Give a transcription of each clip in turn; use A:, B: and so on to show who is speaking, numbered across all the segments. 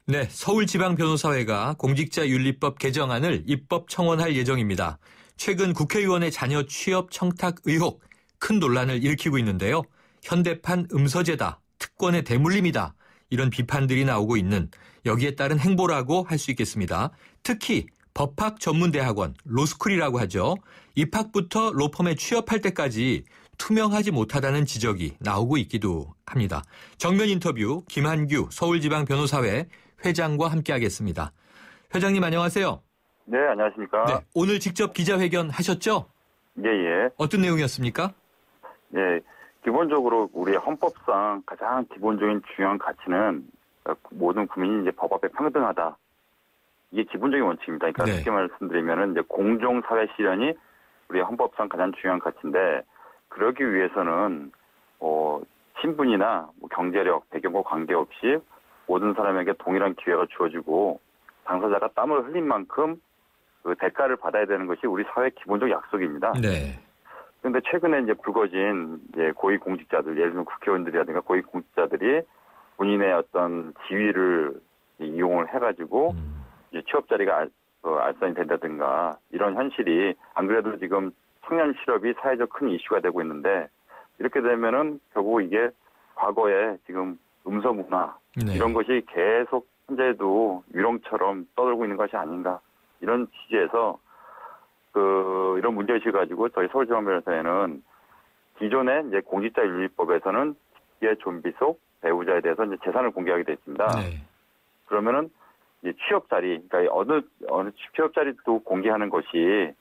A: 네, 서울지방변호사회가 공직자윤리법 개정안을 입법 청원할 예정입니다. 최근 국회의원의 자녀 취업 청탁 의혹 큰 논란을 일으키고 있는데요. 현대판 음서제다, 특권의 대물림이다 이런 비판들이 나오고 있는 여기에 따른 행보라고 할 수 있겠습니다. 특히 법학전문대학원, 로스쿨이라고 하죠. 입학부터 로펌에 취업할 때까지 투명하지 못하다는 지적이 나오고 있기도 합니다. 정면 인터뷰 김한규 서울지방변호사회 회장과 함께하겠습니다. 회장님 안녕하세요.
B: 네, 안녕하십니까.
A: 네, 오늘 직접 기자회견 하셨죠?
B: 예.
A: 어떤 내용이었습니까?
B: 예, 기본적으로 우리 헌법상 가장 기본적인 중요한 가치는 모든 국민이 이제 법 앞에 평등하다. 이게 기본적인 원칙입니다. 그러니까 쉽게 말씀드리면은 이제 공정사회 실현이 우리 헌법상 가장 중요한 가치인데 그러기 위해서는 신분이나 경제력, 배경과 관계없이 모든 사람에게 동일한 기회가 주어지고 당사자가 땀을 흘린 만큼 그 대가를 받아야 되는 것이 우리 사회의 기본적 약속입니다.
A: 네.
B: 그런데 최근에 이제 불거진 이제 고위공직자들, 예를 들면 국회의원들이라든가 고위공직자들이 본인의 어떤 지위를 이용을 해가지고 이제 취업 자리가 알선이 된다든가 이런 현실이 안 그래도 지금 청년 실업이 사회적 큰 이슈가 되고 있는데 이렇게 되면은 결국 이게 과거에 지금 음서 문화 이런 것이 계속 현재도 유령처럼 떠돌고 있는 것이 아닌가 이런 취지에서 이런 문제의식을 가지고 저희 서울지방변호사회는 기존의 이제 공직자윤리법에서는 직계 존비 속 배우자에 대해서 이제 재산을 공개하게 되어 있습니다.
A: 네.
B: 그러면은 이제 취업 자리, 그러니까 어느 취업 자리도 공개하는 것이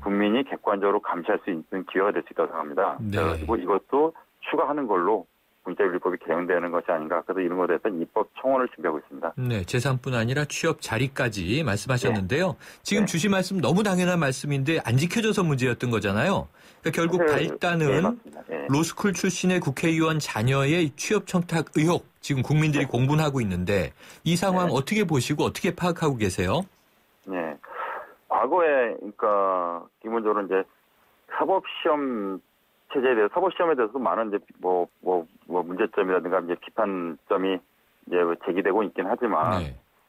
B: 국민이 객관적으로 감시할 수 있는 기회가 될 수 있다고 생각합니다.
A: 네.
B: 그래가지고 이것도 추가하는 걸로 공직자윤리법이 개정되는 것이 아닌가. 그래서 이런 것에 대해서 입법 청원을 준비하고 있습니다.
A: 네, 재산뿐 아니라 취업 자리까지 말씀하셨는데요.
B: 네.
A: 지금 주신 말씀 너무 당연한 말씀인데 안 지켜져서 문제였던 거잖아요. 그러니까 결국 발단은 로스쿨 출신의 국회의원 자녀의 취업 청탁 의혹 지금 국민들이 공분하고 있는데 이 상황 어떻게 보시고 어떻게 파악하고 계세요?
B: 네, 과거에 그러니까 기본적으로 이제 사법시험 체제에 대해서 사법시험에 대해서도 많은 이제 문제점이라든가 이제 비판점이 이제 제기되고 있긴 하지만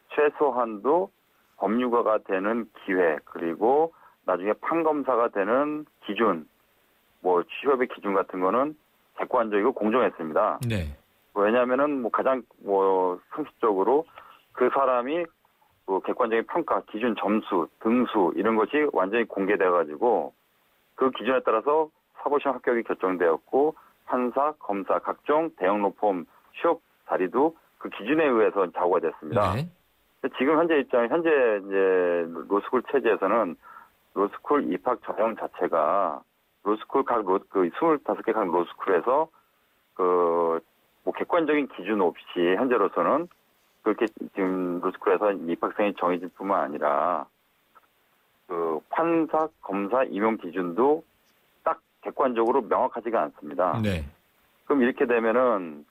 B: 최소한도 법률가가 되는 기회 그리고 나중에 판검사가 되는 기준 취업의 기준 같은 거는 객관적이고 공정했습니다.
A: 네.
B: 왜냐하면은 가장 상식적으로 그 사람이 객관적인 평가 기준 점수 등수 이런 것이 완전히 공개돼 가지고 그 기준에 따라서 사법시험 합격이 결정되었고 판사, 검사, 각종 대형 로펌 취업 자리도 그 기준에 의해서 좌우가 됐습니다.
A: 네.
B: 지금 현재 이제 로스쿨 체제에서는 로스쿨 입학 전형 자체가 로스쿨 25개 각 로스쿨에서 객관적인 기준 없이 현재로서는 그렇게 지금 로스쿨에서 입학생이 정해질 뿐만 아니라 판사, 검사 임용 기준도 객관적으로 명확하지가 않습니다.
A: 네.
B: 그럼 이렇게 되면은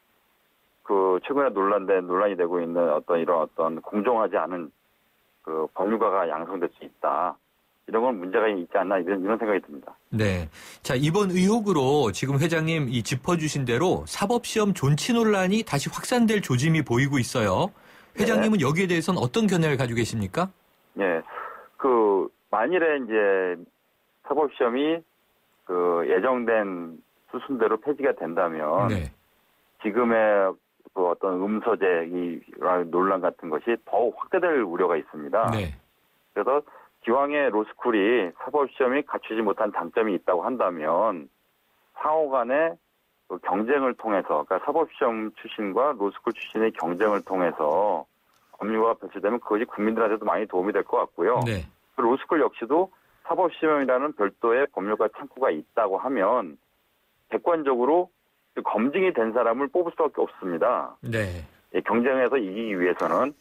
B: 최근에 논란이 되고 있는 이런 공정하지 않은 법률가가 양성될 수 있다. 이런 건 문제가 있지 않나 이런 생각이 듭니다.
A: 네. 자, 이번 의혹으로 지금 회장님 짚어주신 대로 사법시험 존치 논란이 다시 확산될 조짐이 보이고 있어요. 회장님은 여기에 대해서는 어떤 견해를 가지고 계십니까?
B: 네. 만일에 이제 사법시험이 예정된 수순대로 폐지가 된다면 지금의 어떤 음서제 논란 같은 것이 더욱 확대될 우려가 있습니다.
A: 네.
B: 그래서 기왕에 로스쿨이 사법시험이 갖추지 못한 장점이 있다고 한다면 상호 간의 경쟁을 통해서 그러니까 사법시험 출신과 로스쿨 출신의 경쟁을 통해서 법률가가 배출되면 그것이 국민들한테도 많이 도움이 될 것 같고요.
A: 네.
B: 로스쿨 역시도 사법시험이라는 별도의 법률가 창구가 있다고 하면 객관적으로 검증이 된 사람을 뽑을 수밖에 없습니다.
A: 네.
B: 경쟁에서 이기기 위해서는.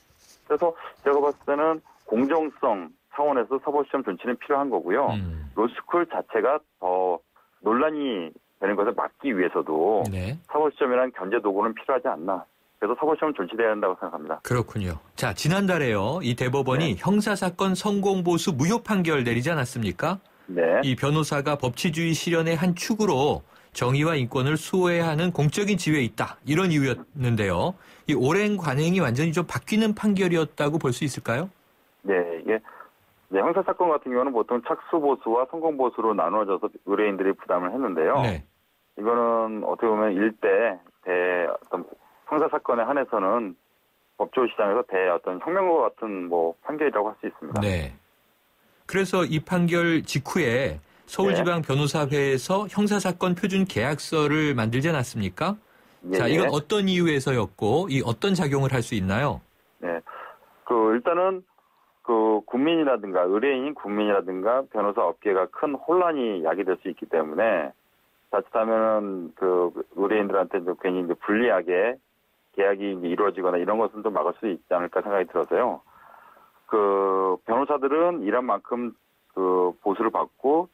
B: 그래서 제가 봤을 때는 공정성 차원에서 사법시험 존치는 필요한 거고요. 로스쿨 자체가 더 논란이 되는 것을 막기 위해서도 사법시험이라는 견제 도구는 필요하지 않나. 그래서 사법시험은 존치돼야 한다고 생각합니다.
A: 그렇군요. 자, 지난달에요. 이 대법원이 형사사건 성공보수 무효 판결 내리지 않았습니까?
B: 네.
A: 이 변호사가 법치주의 실현의 한 축으로 정의와 인권을 수호해야 하는 공적인 지위에 있다. 이런 이유였는데요. 이 오랜 관행이 완전히 좀 바뀌는 판결이었다고 볼 수 있을까요?
B: 네, 이게 형사사건 같은 경우는 보통 착수보수와 성공보수로 나누어져서 의뢰인들이 부담을 했는데요.
A: 네.
B: 이거는 어떻게 보면 일대 어떤 형사사건에 한해서는 법조 시장에서 어떤 혁명과 같은 판결이라고 할 수 있습니다.
A: 네. 그래서 이 판결 직후에 서울지방 변호사회에서 형사사건 표준 계약서를 만들지 않았습니까?
B: 예,
A: 자, 이건 어떤 이유에서였고, 이 어떤 작용을 할 수 있나요?
B: 네. 일단은 국민이라든가 의뢰인인 국민이라든가 변호사 업계가 큰 혼란이 야기될 수 있기 때문에 자칫하면 의뢰인들한테 괜히 불리하게 계약이 이루어지거나 이런 것은 좀 막을 수 있지 않을까 생각이 들어서요. 변호사들은 일한 만큼 보수를 받고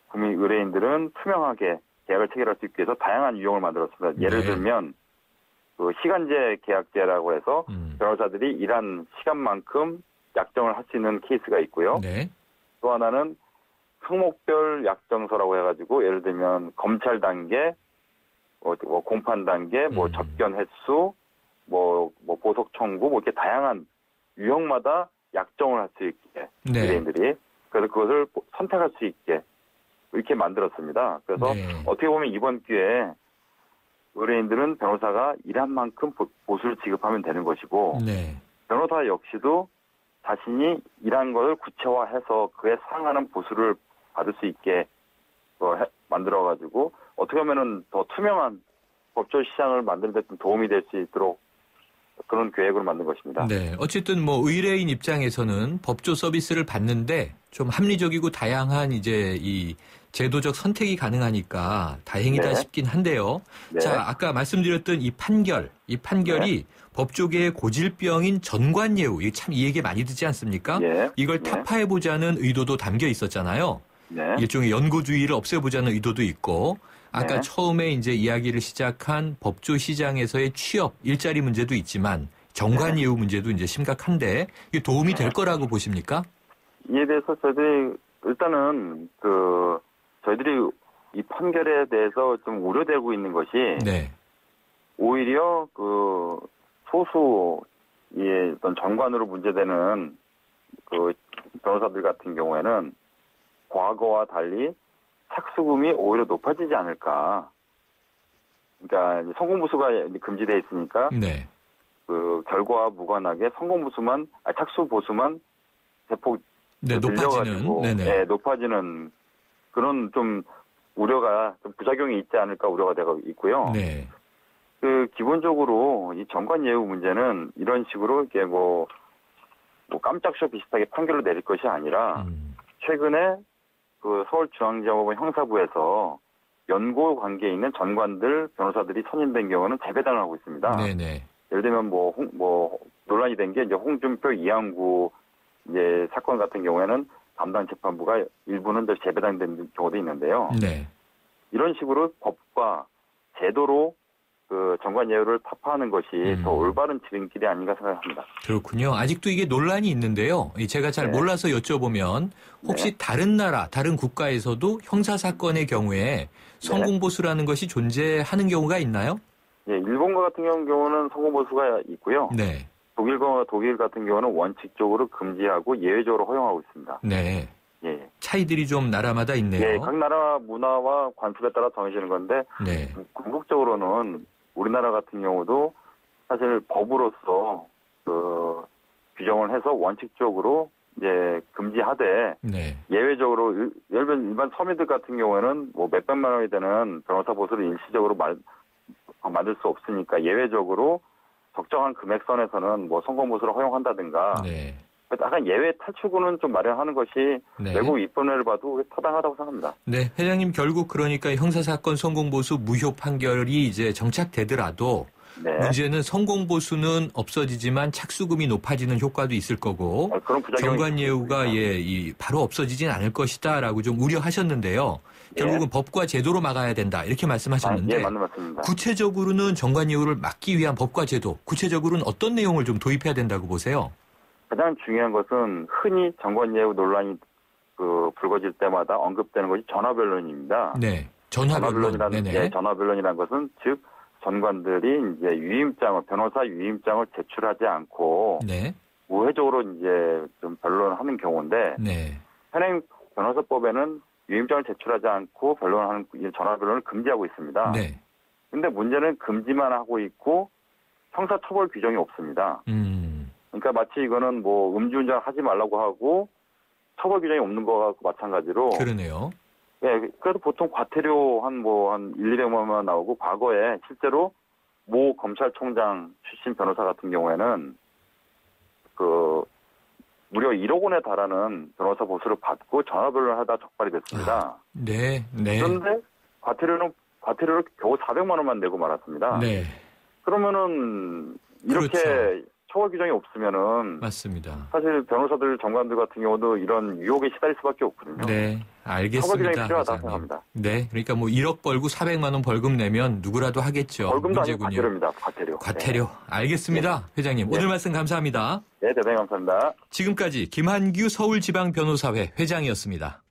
B: 국민 의뢰인들은 투명하게 계약을 체결할 수 있게 해서 다양한 유형을 만들었습니다. 예를 들면 시간제 계약제라고 해서 변호사들이 일한 시간만큼 약정을 할 수 있는 케이스가 있고요.
A: 네.
B: 또 하나는 항목별 약정서라고 해가지고 예를 들면 검찰 단계, 공판 단계, 접견 횟수, 보석 청구, 이렇게 다양한 유형마다 약정을 할 수 있게 의뢰인들이 그래서 그것을 선택할 수 있게 이렇게 만들었습니다. 그래서 어떻게 보면 이번 기회에 의뢰인들은 변호사가 일한 만큼 보수를 지급하면 되는 것이고 변호사 역시도 자신이 일한 것을 구체화해서 그에 상하는 보수를 받을 수 있게 만들어가지고 어떻게 보면은 더 투명한 법조 시장을 만드는 데 도움이 될 수 있도록 그런 계획으로 만든 것입니다.
A: 네. 어쨌든 의뢰인 입장에서는 법조 서비스를 받는데 좀 합리적이고 다양한 이 제도적 선택이 가능하니까 다행이다 싶긴 한데요. 자, 아까 말씀드렸던 이 판결이 법조계의 고질병인 전관예우, 참 이 얘기 많이 듣지 않습니까? 이걸 타파해보자는 의도도 담겨 있었잖아요. 일종의 연고주의를 없애보자는 의도도 있고, 아까 처음에 이제 이야기를 시작한 법조 시장에서의 취업, 일자리 문제도 있지만 전관예우 문제도 이제 심각한데 이게 도움이 될 거라고 보십니까?
B: 이에 대해서 저희들이 일단은 저희들이 이 판결에 대해서 좀 우려되고 있는 것이 오히려 소수의 어떤 전관으로 문제되는 변호사들 같은 경우에는 과거와 달리 착수금이 오히려 높아지지 않을까. 그러니까 성공보수가 금지되어 있으니까 결과와 무관하게 착수보수만 대폭 높아지는 그런 좀 우려가 좀 부작용이 있지 않을까 우려가 되고 있고요. 기본적으로 이 전관예우 문제는 이런 식으로 이렇게 깜짝쇼 비슷하게 판결을 내릴 것이 아니라 최근에 서울중앙지법원 형사부에서 연고 관계에 있는 전관들 변호사들이 선임된 경우는 재배당을 하고 있습니다. 예를 들면 논란이 된 게 이제 홍준표 이항구 사건 같은 경우에는 담당 재판부가 일부는 재배당된 경우도 있는데요. 이런 식으로 법과 제도로 전관예우를 타파하는 것이 더 올바른 지름길이 아닌가 생각합니다.
A: 그렇군요. 아직도 이게 논란이 있는데요. 제가 잘 몰라서 여쭤보면 혹시 다른 나라, 다른 국가에서도 형사사건의 경우에 성공보수라는 것이 존재하는 경우가 있나요?
B: 일본과 같은 경우는 성공보수가 있고요. 독일 같은 경우는 원칙적으로 금지하고 예외적으로 허용하고 있습니다. 차이들이 좀 나라마다 있네요. 각 나라 문화와 관습에 따라 정해지는 건데 궁극적으로는 우리나라 같은 경우도 사실 법으로서 규정을 해서 원칙적으로 금지하되 예외적으로 예를 들면 일반 서민들 같은 경우에는 몇백만 원이 되는 변호사 보수를 일시적으로 만들 수 없으니까 예외적으로 적정한 금액선에서는 성공보수를 허용한다든가 약간 예외 탈출구는 좀 마련하는 것이 외국 입법례를 봐도 타당하다고 생각합니다.
A: 회장님 결국 그러니까 형사사건 성공보수 무효 판결이 이제 정착되더라도 문제는 성공보수는 없어지지만 착수금이 높아지는 효과도 있을 거고 전관예우가 바로 없어지진 않을 것이다라고 좀 우려하셨는데요. 결국은 법과 제도로 막아야 된다 이렇게 말씀하셨는데
B: 맞습니다.
A: 구체적으로는 전관예우를 막기 위한 법과 제도 구체적으로는 어떤 내용을 좀 도입해야 된다고 보세요?
B: 가장 중요한 것은 흔히 전관예우 논란이 불거질 때마다 언급되는 것이 전화변론입니다. 전화변론이라는 예, 전화변론이라는 것은 즉 전관들이 이제 변호사 유임장을 제출하지 않고
A: 네.
B: 우회적으로 이제 좀 변론하는 경우인데
A: 네.
B: 현행 변호사법에는 유임장을 제출하지 않고 변론하는 전화변론을 금지하고 있습니다.
A: 네.
B: 근데 문제는 금지만 하고 있고 형사처벌 규정이 없습니다. 그러니까 마치 이거는 뭐 음주운전 하지 말라고 하고 처벌 규정이 없는 거하고 마찬가지로.
A: 그러네요.
B: 예, 그래도 보통 과태료 한 1, 200만원 나오고 과거에 실제로 모 검찰총장 출신 변호사 같은 경우에는 무려 1억 원에 달하는 변호사 보수를 받고 전화변론을 하다 적발이 됐습니다.
A: 네.
B: 그런데 과태료를 겨우 400만 원만 내고 말았습니다.
A: 네.
B: 그러면은 이렇게
A: 그렇죠.
B: 처벌 규정이 없으면은
A: 맞습니다.
B: 사실 변호사들 전관들 같은 경우도 이런 유혹에 시달릴 수밖에 없거든요.
A: 네, 알겠습니다.
B: 처벌 규정이 필요하다
A: 회장님.
B: 생각합니다.
A: 네, 그러니까 뭐 1억 벌고 400만 원 벌금 내면 누구라도 하겠죠.
B: 벌금도 아니고
A: 문제군요.
B: 과태료입니다. 과태료.
A: 과태료.
B: 네.
A: 알겠습니다. 회장님.
B: 네.
A: 오늘 말씀 감사합니다.
B: 네, 대단히 감사합니다.
A: 지금까지 김한규 서울지방변호사회 회장이었습니다.